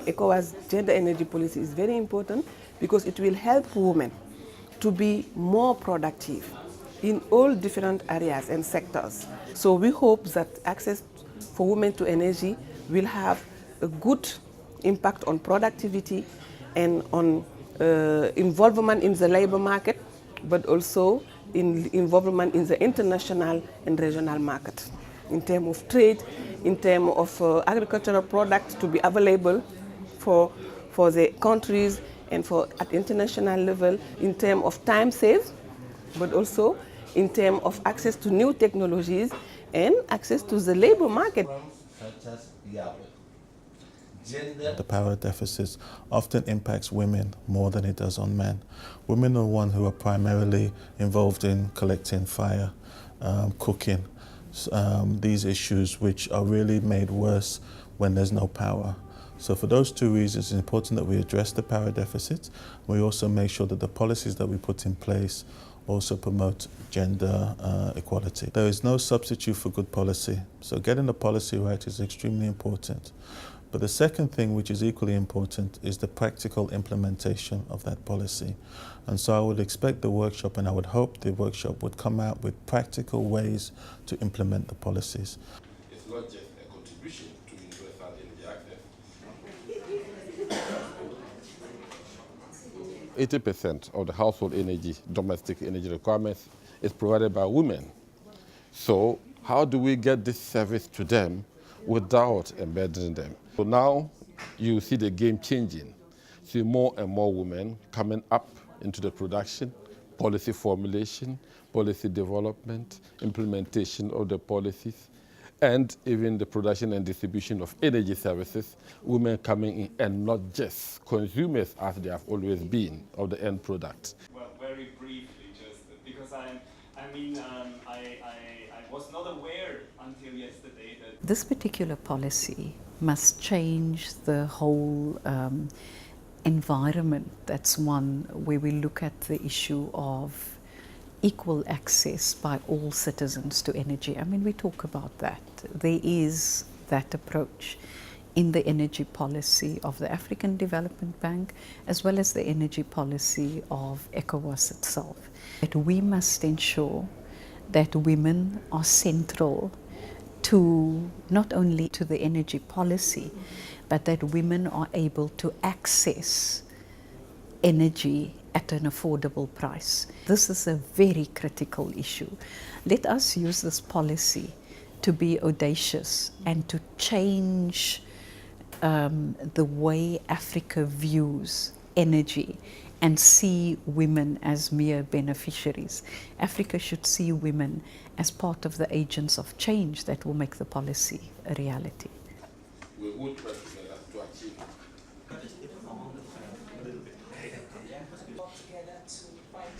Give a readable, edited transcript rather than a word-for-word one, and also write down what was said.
ECOWAS gender energy policy is very important because it will help women to be more productive in all different areas and sectors. So we hope that access for women to energy will have a good impact on productivity and on involvement in the labor market, but also in involvement in the international and regional market. In terms of trade, in terms of agricultural products to be available for the countries and for at international level, in terms of time saved, but also in terms of access to new technologies and access to the labor market. The power deficits often impacts women more than it does on men. Women are the ones who are primarily involved in collecting fire, cooking, these issues which are really made worse when there's no power. So for those two reasons, it's important that we address the power deficits. We also make sure that the policies that we put in place also promote gender equality. There is no substitute for good policy, so getting the policy right is extremely important. But the second thing, which is equally important, is the practical implementation of that policy. And so I would expect the workshop, and I would hope the workshop would come out with practical ways to implement the policies. It's not just a contribution to universal energy access. 80% of the household energy, domestic energy requirements, is provided by women. So how do we get this service to them without embedding them? So now you see the game changing. See more and more women coming up into the production, policy formulation, policy development, implementation of the policies, and even the production and distribution of energy services, women coming in and not just consumers as they have always been of the end product. Well, very briefly, just because I was not aware until yesterday that this particular policy must change the whole environment. That's one where we look at the issue of equal access by all citizens to energy. I mean, we talk about that. There is that approach in the energy policy of the African Development Bank, as well as the energy policy of ECOWAS itself. That we must ensure that women are central to not only to the energy policy, but that women are able to access energy at an affordable price. This is a very critical issue. Let us use this policy to be audacious and to change the way Africa views energy and see women as mere beneficiaries. Africa should see women as part of the agents of change that will make the policy a reality. We would work together to achieve together to fight